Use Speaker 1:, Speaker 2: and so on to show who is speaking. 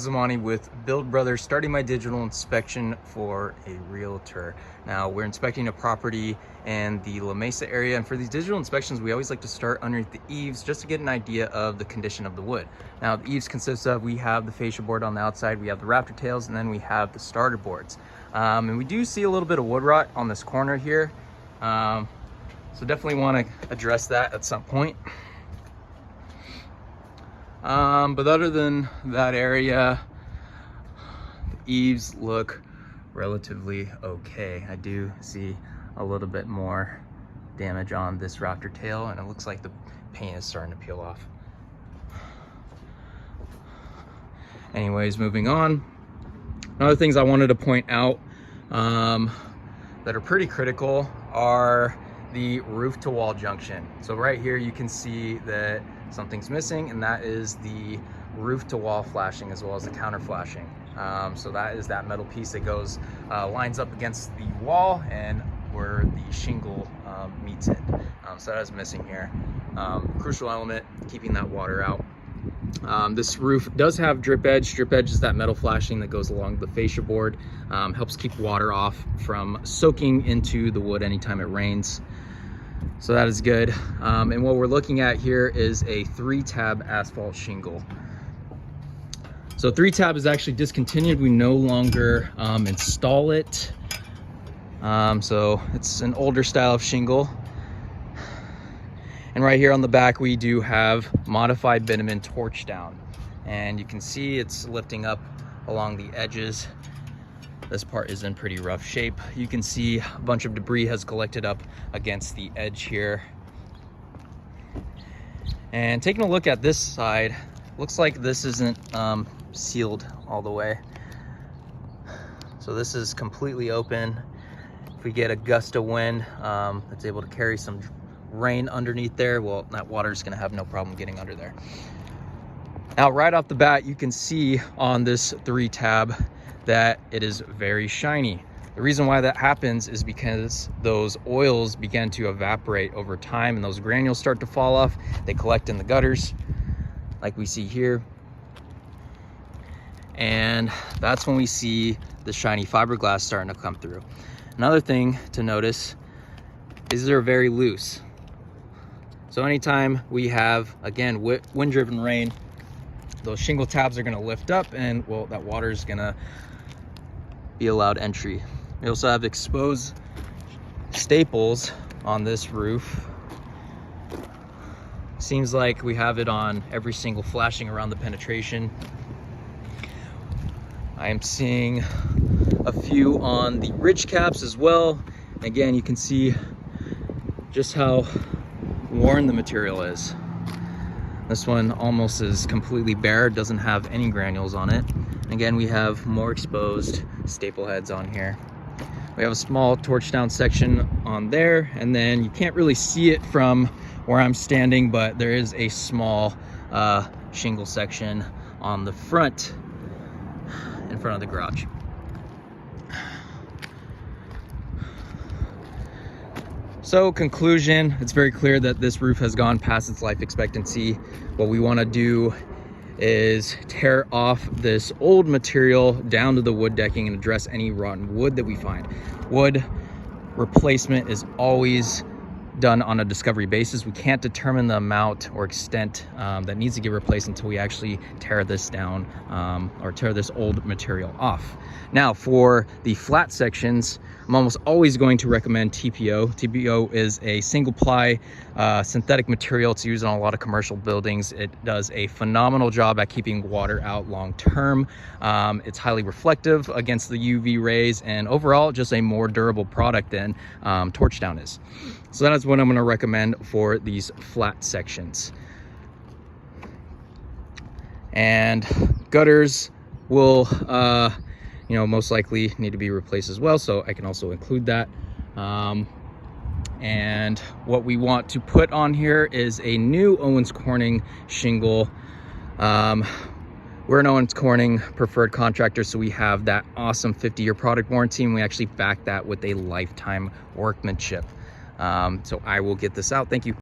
Speaker 1: Zamani with Build Brothers, starting my digital inspection for a realtor. Now we're inspecting a property in the La Mesa area, and for these digital inspections we always like to start underneath the eaves just to get an idea of the condition of the wood. Now the eaves consists of, we have the fascia board on the outside, we have the rafter tails, and then we have the starter boards. And we do see a little bit of wood rot on this corner here, so definitely want to address that at some point. But other than that area, the eaves look relatively okay. I do see a little bit more damage on this rafter tail, and it looks like the paint is starting to peel off. Anyways, moving on. Other things I wanted to point out that are pretty critical are the roof to wall junction. So right here you can see that something's missing, and that is the roof to wall flashing as well as the counter flashing. So that is that metal piece that goes lines up against the wall and where the shingle meets it. So that is missing here. Crucial element, keeping that water out. This roof does have drip edge. Drip edge is that metal flashing that goes along the fascia board. Helps keep water off from soaking into the wood anytime it rains. So that is good. And what we're looking at here is a 3-tab asphalt shingle. So 3-tab is actually discontinued. We no longer install it. So it's an older style of shingle. And right here on the back, we do have modified bitumen torch down. And you can see it's lifting up along the edges. This part is in pretty rough shape. You can see a bunch of debris has collected up against the edge here. And taking a look at this side, looks like this isn't sealed all the way. So this is completely open. If we get a gust of wind that's able to carry some rain underneath there, well, that water is going to have no problem getting under there. Now right off the bat, you can see on this 3-tab that it is very shiny. The reason why that happens is because those oils begin to evaporate over time, and those granules start to fall off. They collect in the gutters like we see here, and that's when we see the shiny fiberglass starting to come through. Another thing to notice is they're very loose. So anytime we have, again, wind-driven rain, those shingle tabs are going to lift up, and well, that water is going to be allowed entry. We also have exposed staples on this roof. Seems like we have it on every single flashing around the penetration. I am seeing a few on the ridge caps as well. Again, you can see just how worn the material is. This one almost is completely bare, doesn't have any granules on it. Again, we have more exposed staple heads on here. We have a small torch down section on there, and then you can't really see it from where I'm standing, but there is a small shingle section on the front, in front of the garage. So conclusion, it's very clear that this roof has gone past its life expectancy. What we want to do is tear off this old material down to the wood decking and address any rotten wood that we find. Wood replacement is always done on a discovery basis. We can't determine the amount or extent that needs to get replaced until we actually tear this down or tear this old material off. Now for the flat sections, I'm almost always going to recommend TPO. TPO is a single ply synthetic material. It's used on a lot of commercial buildings. It does a phenomenal job at keeping water out long term. It's highly reflective against the UV rays, and overall just a more durable product than torch down is. So that is what I'm going to recommend for these flat sections. And gutters will most likely need to be replaced as well, so I can also include that. And what we want to put on here is a new Owens Corning shingle. We're an Owens Corning preferred contractor, so we have that awesome 50-year product warranty, and we actually back that with a lifetime workmanship. So I will get this out. Thank you.